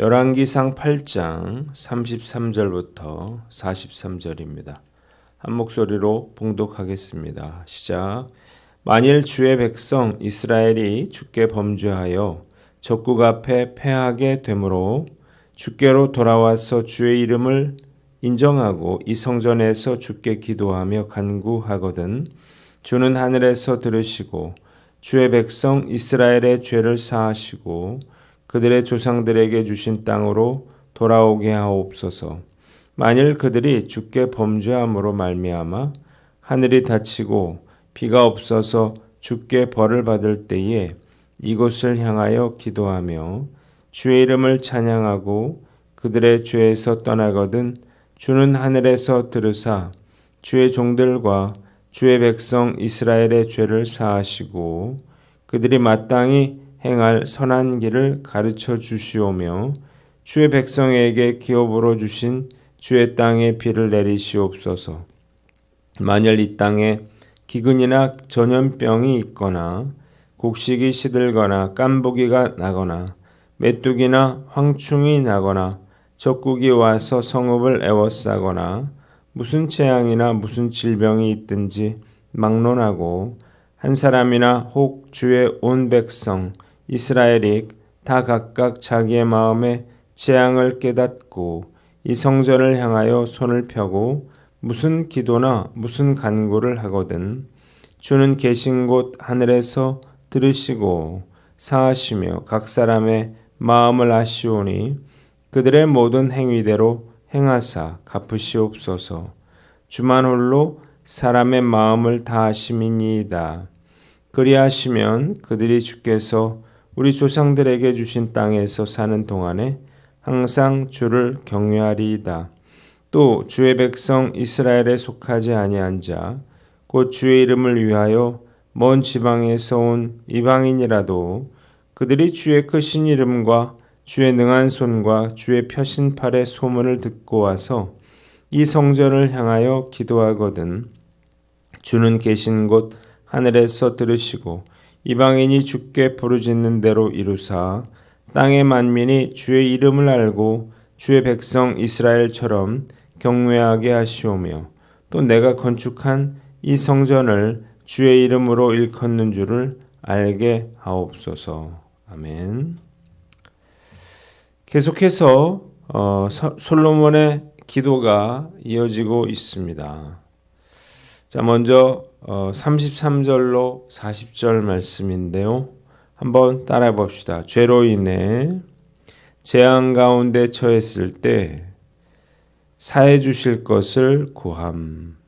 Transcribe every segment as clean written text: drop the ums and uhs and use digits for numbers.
열왕기상 8장 33절부터 43절입니다. 한 목소리로 봉독하겠습니다. 시작. 만일 주의 백성 이스라엘이 주께 범죄하여 적국 앞에 패하게 되므로 주께로 돌아와서 주의 이름을 인정하고 이 성전에서 주께 기도하며 간구하거든 주는 하늘에서 들으시고 주의 백성 이스라엘의 죄를 사하시고 그들의 조상들에게 주신 땅으로 돌아오게 하옵소서. 만일 그들이 주께 범죄함으로 말미암아 하늘이 닫히고 비가 없어서 주께 벌을 받을 때에 이곳을 향하여 기도하며 주의 이름을 찬양하고 그들의 죄에서 떠나거든 주는 하늘에서 들으사 주의 종들과 주의 백성 이스라엘의 죄를 사하시고 그들이 마땅히 행할 선한 길을 가르쳐 주시오며 주의 백성에게 기업으로 주신 주의 땅에 비를 내리시옵소서. 만일 이 땅에 기근이나 전염병이 있거나 곡식이 시들거나 깐부기가 나거나 메뚜기나 황충이 나거나 적국이 와서 성읍을 에워싸거나 무슨 재앙이나 무슨 질병이 있든지 막론하고 한 사람이나 혹 주의 온 백성 이스라엘이 다 각각 자기의 마음에 재앙을 깨닫고 이 성전을 향하여 손을 펴고 무슨 기도나 무슨 간구를 하거든 주는 계신 곳 하늘에서 들으시고 사하시며 각 사람의 마음을 아시오니 그들의 모든 행위대로 행하사 갚으시옵소서. 주만 홀로 사람의 마음을 다 아심이니이다. 그리하시면 그들이 주께서 우리 조상들에게 주신 땅에서 사는 동안에 항상 주를 경외하리이다. 또 주의 백성 이스라엘에 속하지 아니한 자, 곧 주의 이름을 위하여 먼 지방에서 온 이방인이라도 그들이 주의 크신 이름과 주의 능한 손과 주의 펴신 팔의 소문을 듣고 와서 이 성전을 향하여 기도하거든 주는 계신 곳 하늘에서 들으시고 이방인이 주께 부르짖는 대로 이루사 땅의 만민이 주의 이름을 알고 주의 백성 이스라엘처럼 경외하게 하시오며 또 내가 건축한 이 성전을 주의 이름으로 일컫는 줄을 알게 하옵소서. 아멘. 계속해서 솔로몬의 기도가 이어지고 있습니다. 자, 먼저 33절로 40절 말씀인데요. 한번 따라해 봅시다. 죄로 인해 재앙 가운데 처했을 때 사해 주실 것을 구함.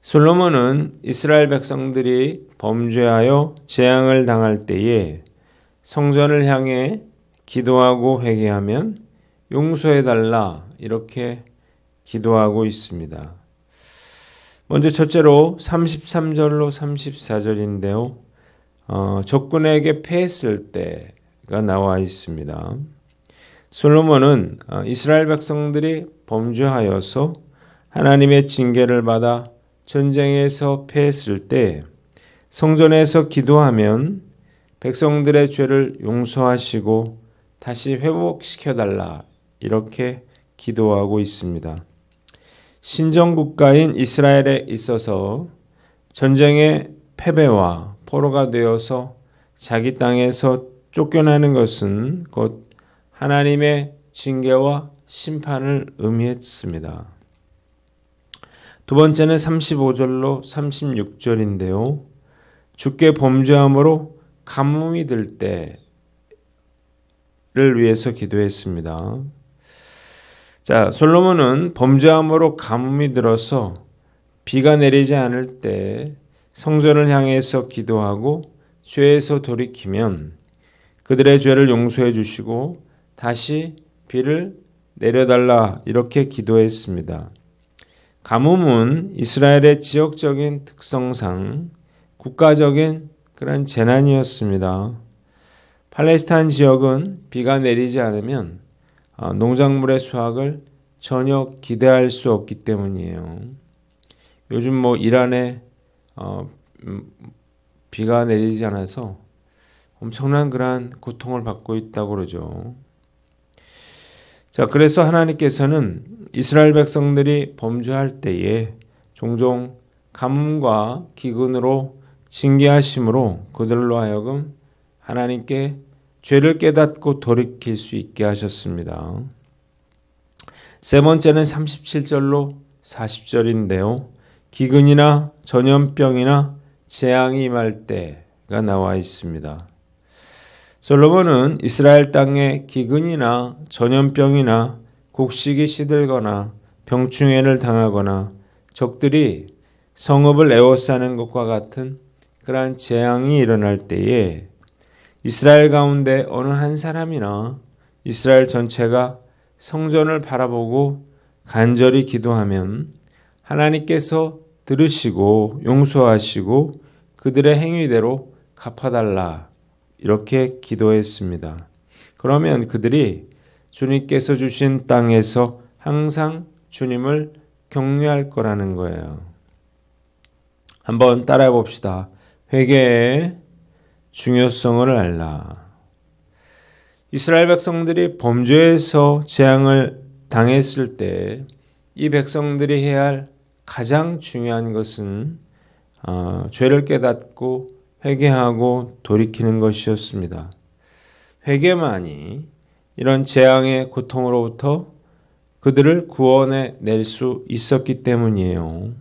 솔로몬은 이스라엘 백성들이 범죄하여 재앙을 당할 때에 성전을 향해 기도하고 회개하면 용서해달라 이렇게 기도하고 있습니다. 먼저 첫째로 33절로 34절인데요. 적군에게 패했을 때가 나와 있습니다. 솔로몬은 이스라엘 백성들이 범죄하여서 하나님의 징계를 받아 전쟁에서 패했을 때 성전에서 기도하면 백성들의 죄를 용서하시고 다시 회복시켜달라 이렇게 기도하고 있습니다. 신정국가인 이스라엘에 있어서 전쟁의 패배와 포로가 되어서 자기 땅에서 쫓겨나는 것은 곧 하나님의 징계와 심판을 의미했습니다. 두 번째는 35절로 36절인데요. 주께 범죄함으로 가뭄이 들 때를 위해서 기도했습니다. 자, 솔로몬은 범죄함으로 가뭄이 들어서 비가 내리지 않을 때 성전을 향해서 기도하고 죄에서 돌이키면 그들의 죄를 용서해 주시고 다시 비를 내려달라 이렇게 기도했습니다. 가뭄은 이스라엘의 지역적인 특성상 국가적인 그런 재난이었습니다. 팔레스타인 지역은 비가 내리지 않으면 농작물의 수확을 전혀 기대할 수 없기 때문이에요. 요즘 이란에 비가 내리지 않아서 엄청난 그러한 고통을 받고 있다고 그러죠. 자, 그래서 하나님께서는 이스라엘 백성들이 범죄할 때에 종종 가뭄과 기근으로 징계하심으로 그들로 하여금 하나님께 죄를 깨닫고 돌이킬 수 있게 하셨습니다. 세 번째는 37절로 40절인데요. 기근이나 전염병이나 재앙이 임할 때가 나와 있습니다. 솔로몬은 이스라엘 땅에 기근이나 전염병이나 곡식이 시들거나 병충해를 당하거나 적들이 성읍을 에워싸는 것과 같은 그러한 재앙이 일어날 때에 이스라엘 가운데 어느 한 사람이나 이스라엘 전체가 성전을 바라보고 간절히 기도하면 하나님께서 들으시고 용서하시고 그들의 행위대로 갚아달라 이렇게 기도했습니다. 그러면 그들이 주님께서 주신 땅에서 항상 주님을 경외할 거라는 거예요. 한번 따라해 봅시다. 회개의 중요성을 알라. 이스라엘 백성들이 범죄에서 재앙을 당했을 때 이 백성들이 해야 할 가장 중요한 것은 죄를 깨닫고 회개하고 돌이키는 것이었습니다. 회개만이 이런 재앙의 고통으로부터 그들을 구원해 낼 수 있었기 때문이에요.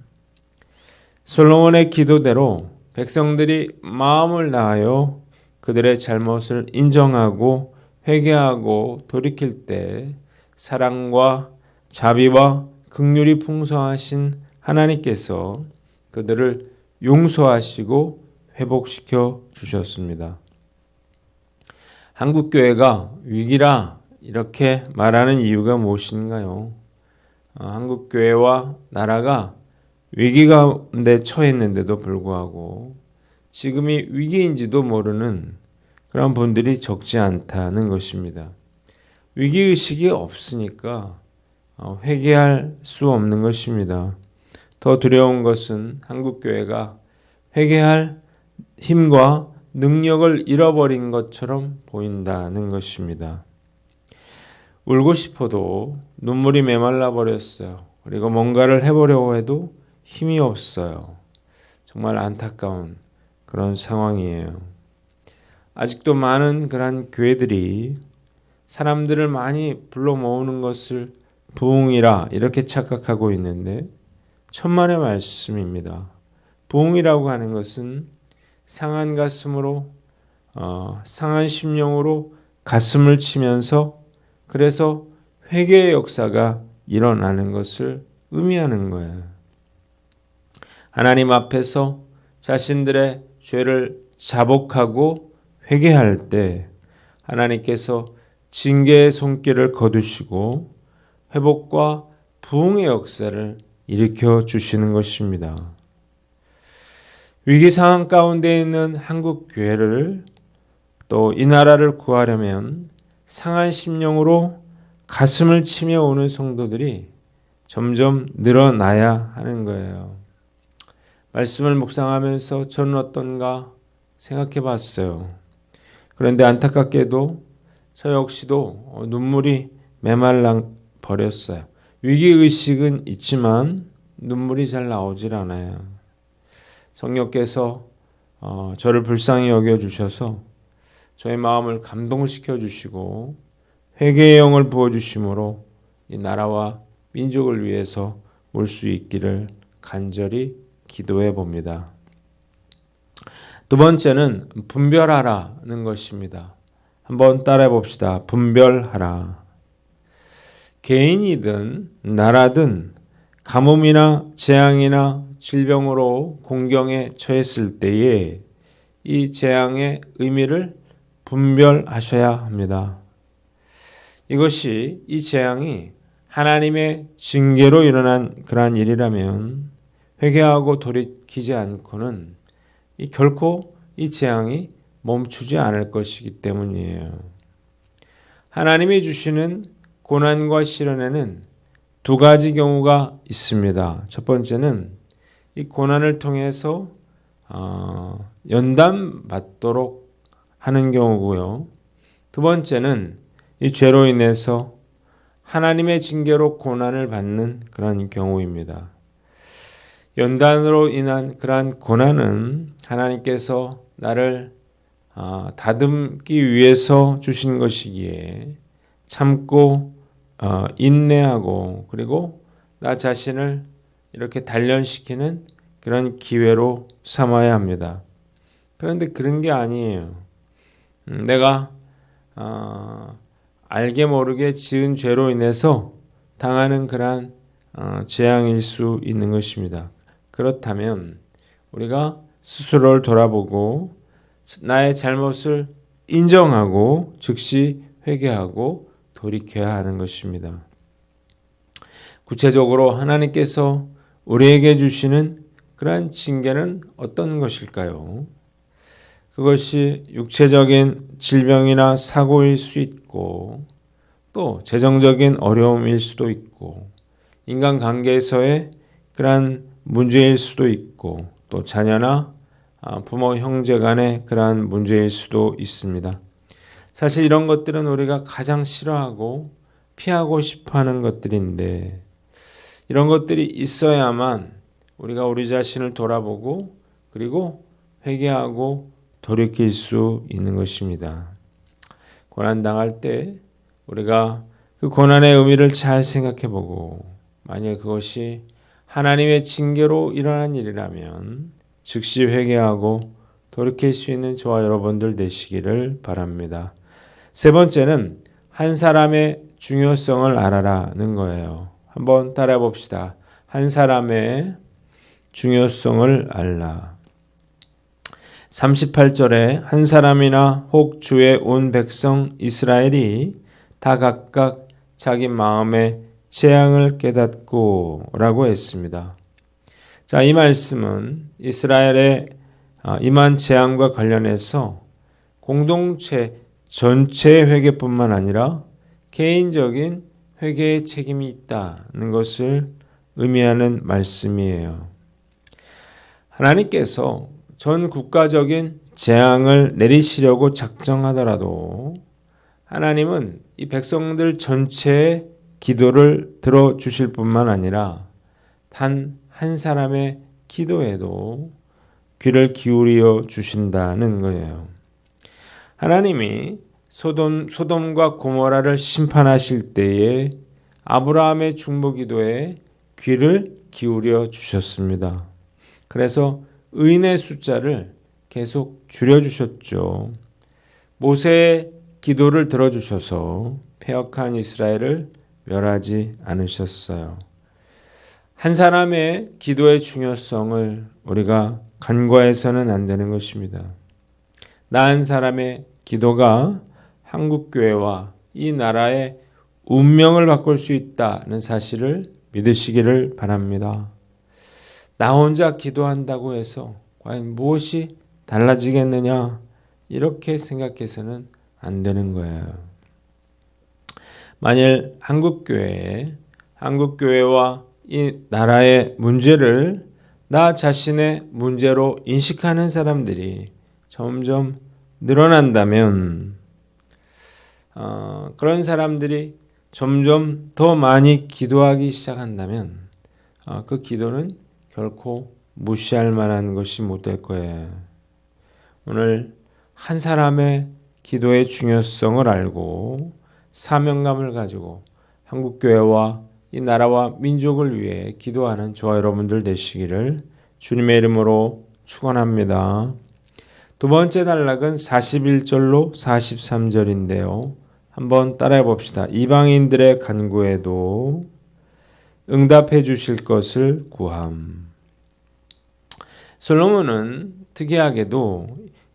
솔로몬의 기도대로 백성들이 마음을 다하여 그들의 잘못을 인정하고 회개하고 돌이킬 때 사랑과 자비와 긍휼이 풍성하신 하나님께서 그들을 용서하시고 회복시켜 주셨습니다. 한국교회가 위기라 이렇게 말하는 이유가 무엇인가요? 한국교회와 나라가 위기 가운데 처했는데도 불구하고 지금이 위기인지도 모르는 그런 분들이 적지 않다는 것입니다. 위기의식이 없으니까 회개할 수 없는 것입니다. 더 두려운 것은 한국교회가 회개할 힘과 능력을 잃어버린 것처럼 보인다는 것입니다. 울고 싶어도 눈물이 메말라 버렸어요. 그리고 뭔가를 해보려고 해도 힘이 없어요. 정말 안타까운 그런 상황이에요. 아직도 많은 그런 교회들이 사람들을 많이 불러 모으는 것을 부흥이라 이렇게 착각하고 있는데 천만의 말씀입니다. 부흥이라고 하는 것은 상한 가슴으로 상한 심령으로 가슴을 치면서 그래서 회개의 역사가 일어나는 것을 의미하는 거예요. 하나님 앞에서 자신들의 죄를 자복하고 회개할 때 하나님께서 징계의 손길을 거두시고 회복과 부흥의 역사를 일으켜 주시는 것입니다. 위기 상황 가운데 있는 한국 교회를 또 이 나라를 구하려면 상한 심령으로 가슴을 치며 오는 성도들이 점점 늘어나야 하는 거예요. 말씀을 묵상하면서 저는 어떤가 생각해 봤어요. 그런데 안타깝게도 저 역시도 눈물이 메말라 버렸어요. 위기의식은 있지만 눈물이 잘 나오질 않아요. 성령께서 저를 불쌍히 여겨주셔서 저의 마음을 감동시켜 주시고 회개의 영을 부어주심으로 이 나라와 민족을 위해서 올 수 있기를 간절히 기도해 봅니다. 두 번째는 분별하라는 것입니다. 한번 따라해 봅시다. 분별하라. 개인이든 나라든 가뭄이나 재앙이나 질병으로 공경에 처했을 때에 이 재앙의 의미를 분별하셔야 합니다. 이것이 이 재앙이 하나님의 징계로 일어난 그러한 일이라면 회개하고 돌이키지 않고는 결코 이 재앙이 멈추지 않을 것이기 때문이에요. 하나님이 주시는 고난과 시련에는 두 가지 경우가 있습니다. 첫 번째는 이 고난을 통해서 연단받도록 하는 경우고요. 두 번째는 이 죄로 인해서 하나님의 징계로 고난을 받는 그런 경우입니다. 연단으로 인한 그러한 고난은 하나님께서 나를 다듬기 위해서 주신 것이기에 참고 인내하고 그리고 나 자신을 이렇게 단련시키는 그런 기회로 삼아야 합니다. 그런데 그런 게 아니에요. 내가 알게 모르게 지은 죄로 인해서 당하는 그러한 재앙일 수 있는 것입니다. 그렇다면 우리가 스스로를 돌아보고 나의 잘못을 인정하고 즉시 회개하고 돌이켜야 하는 것입니다. 구체적으로 하나님께서 우리에게 주시는 그러한 징계는 어떤 것일까요? 그것이 육체적인 질병이나 사고일 수 있고 또 재정적인 어려움일 수도 있고 인간관계에서의 그러한 문제일 수도 있고 또 자녀나 부모 형제 간의 그러한 문제일 수도 있습니다. 사실 이런 것들은 우리가 가장 싫어하고 피하고 싶어하는 것들인데 이런 것들이 있어야만 우리가 우리 자신을 돌아보고 그리고 회개하고 돌이킬 수 있는 것입니다. 고난당할 때 우리가 그 고난의 의미를 잘 생각해보고 만약 그것이 하나님의 징계로 일어난 일이라면 즉시 회개하고 돌이킬 수 있는 저와 여러분들 되시기를 바랍니다. 세 번째는 한 사람의 중요성을 알아라는 거예요. 한번 따라해 봅시다. 한 사람의 중요성을 알라. 38절에 한 사람이나 혹 주의 온 백성 이스라엘이 다 각각 자기 마음의 재앙을 깨닫고 라고 했습니다. 자, 이 말씀은 이스라엘의 임한 재앙과 관련해서 공동체 전체의 회개뿐만 아니라 개인적인 회개의 책임이 있다는 것을 의미하는 말씀이에요. 하나님께서 전 국가적인 재앙을 내리시려고 작정하더라도 하나님은 이 백성들 전체의 기도를 들어주실 뿐만 아니라 단 한 사람의 기도에도 귀를 기울여 주신다는 거예요. 하나님이 소돔과 고모라를 심판하실 때에 아브라함의 중보기도에 귀를 기울여 주셨습니다. 그래서 의인의 숫자를 계속 줄여주셨죠. 모세의 기도를 들어주셔서 패역한 이스라엘을 멸하지 않으셨어요. 한 사람의 기도의 중요성을 우리가 간과해서는 안 되는 것입니다. 나 한 사람의 기도가 한국교회와 이 나라의 운명을 바꿀 수 있다는 사실을 믿으시기를 바랍니다. 나 혼자 기도한다고 해서 과연 무엇이 달라지겠느냐 이렇게 생각해서는 안 되는 거예요. 만일 한국교회와 이 나라의 문제를 나 자신의 문제로 인식하는 사람들이 점점 늘어난다면 그런 사람들이 점점 더 많이 기도하기 시작한다면 그 기도는 결코 무시할 만한 것이 못 될 거예요. 오늘 한 사람의 기도의 중요성을 알고 사명감을 가지고 한국교회와 이 나라와 민족을 위해 기도하는 저와 여러분들 되시기를 주님의 이름으로 축원합니다. 두 번째 단락은 41절로 43절인데요. 한번 따라해 봅시다. 이방인들의 간구에도 응답해 주실 것을 구함. 솔로몬은 특이하게도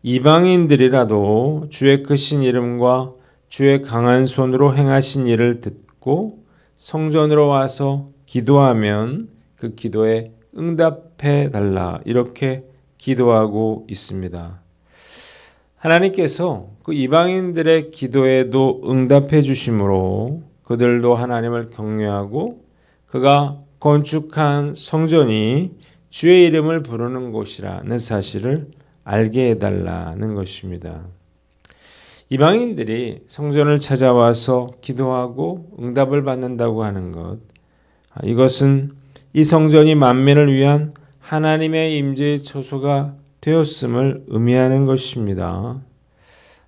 이방인들이라도 주의 크신 이름과 주의 강한 손으로 행하신 일을 듣고 성전으로 와서 기도하면 그 기도에 응답해 달라 이렇게 기도하고 있습니다. 하나님께서 그 이방인들의 기도에도 응답해 주심으로 그들도 하나님을 경외하고 그가 건축한 성전이 주의 이름을 부르는 곳이라는 사실을 알게 해달라는 것입니다. 이방인들이 성전을 찾아와서 기도하고 응답을 받는다고 하는 것, 이것은 이 성전이 만민을 위한 하나님의 임재의 처소가 되었음을 의미하는 것입니다.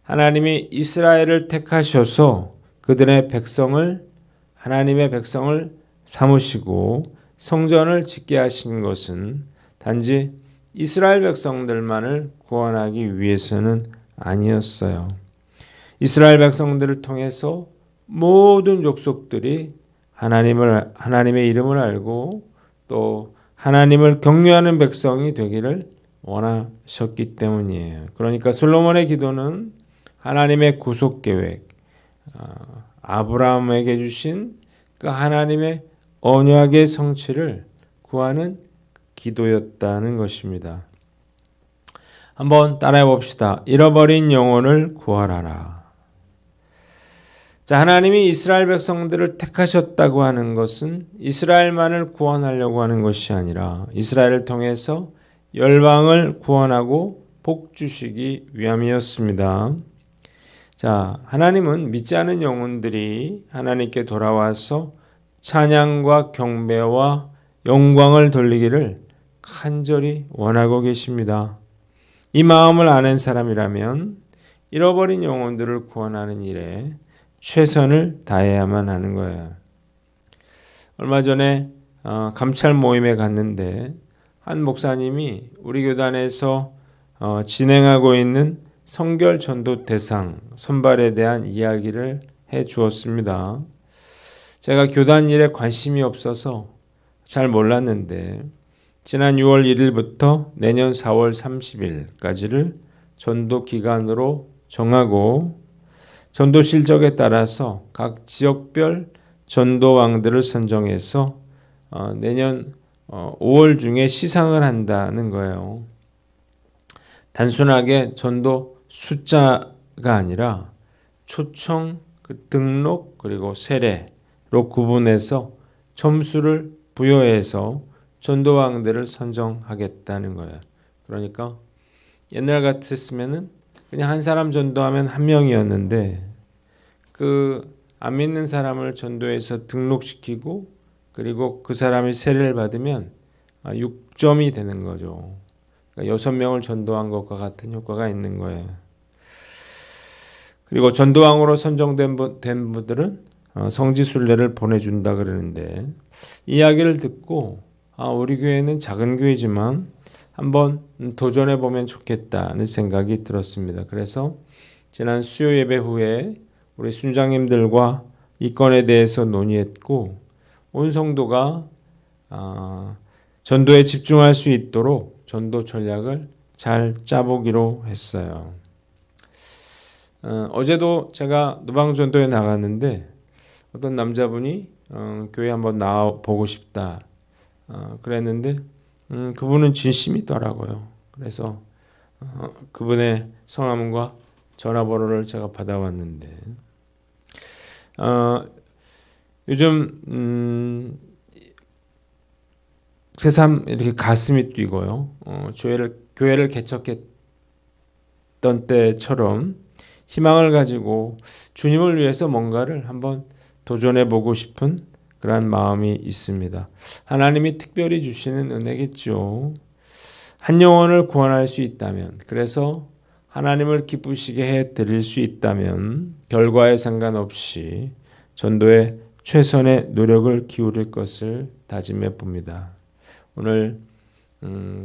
하나님이 이스라엘을 택하셔서 그들의 백성을 하나님의 백성을 삼으시고 성전을 짓게 하신 것은 단지 이스라엘 백성들만을 구원하기 위해서는 아니었어요. 이스라엘 백성들을 통해서 모든 족속들이 하나님의 이름을 알고 또 하나님을 경외하는 백성이 되기를 원하셨기 때문이에요. 그러니까 솔로몬의 기도는 하나님의 구속 계획, 아브라함에게 주신 그 하나님의 언약의 성취를 구하는 기도였다는 것입니다. 한번 따라해 봅시다. 잃어버린 영혼을 구하라. 자, 하나님이 이스라엘 백성들을 택하셨다고 하는 것은 이스라엘만을 구원하려고 하는 것이 아니라 이스라엘을 통해서 열방을 구원하고 복 주시기 위함이었습니다. 자, 하나님은 믿지 않은 영혼들이 하나님께 돌아와서 찬양과 경배와 영광을 돌리기를 간절히 원하고 계십니다. 이 마음을 아는 사람이라면 잃어버린 영혼들을 구원하는 일에 최선을 다해야만 하는 거예요. 얼마 전에 감찰 모임에 갔는데 한 목사님이 우리 교단에서 진행하고 있는 성결 전도 대상 선발에 대한 이야기를 해 주었습니다. 제가 교단 일에 관심이 없어서 잘 몰랐는데 지난 6월 1일부터 내년 4월 30일까지를 전도 기간으로 정하고 전도 실적에 따라서 각 지역별 전도왕들을 선정해서 내년 5월 중에 시상을 한다는 거예요. 단순하게 전도 숫자가 아니라 초청, 등록 그리고 세례로 구분해서 점수를 부여해서 전도왕들을 선정하겠다는 거예요. 그러니까 옛날 같았으면은 그냥 한 사람 전도하면 한 명이었는데 그 안 믿는 사람을 전도해서 등록시키고 그리고 그 사람이 세례를 받으면 6점이 되는 거죠. 그러니까 6명을 전도한 것과 같은 효과가 있는 거예요. 그리고 전도왕으로 선정된 분들은 성지순례를 보내준다 그러는데 이야기를 듣고 우리 교회는 작은 교회지만 한번 도전해 보면 좋겠다는 생각이 들었습니다. 그래서 지난 수요 예배 후에 우리 순장님들과 이 건에 대해서 논의했고 온 성도가 전도에 집중할 수 있도록 전도 전략을 잘 짜보기로 했어요. 어제도 제가 노방전도에 나갔는데 어떤 남자분이 교회 한번 나와 보고 싶다 그랬는데 그분은 진심이더라고요. 그래서 그분의 성함과 전화번호를 제가 받아왔는데 요즘 새삼 이렇게 가슴이 뛰고요. 교회를 개척했던 때처럼 희망을 가지고 주님을 위해서 뭔가를 한번 도전해 보고 싶은 그런 마음이 있습니다. 하나님이 특별히 주시는 은혜겠죠. 한 영혼을 구원할 수 있다면, 그래서 하나님을 기쁘시게 해 드릴 수 있다면 결과에 상관없이 전도에 최선의 노력을 기울일 것을 다짐해 봅니다. 오늘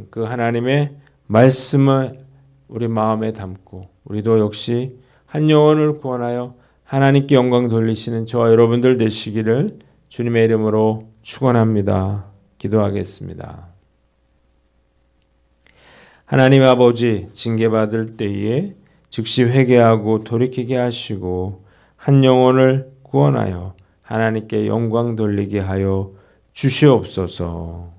그 하나님의 말씀을 우리 마음에 담고 우리도 역시 한 영혼을 구원하여 하나님께 영광 돌리시는 저와 여러분들 되시기를 주님의 이름으로 축원합니다. 기도하겠습니다. 하나님 아버지, 징계받을 때에 즉시 회개하고 돌이키게 하시고 한 영혼을 구원하여 하나님께 영광 돌리게 하여 주시옵소서.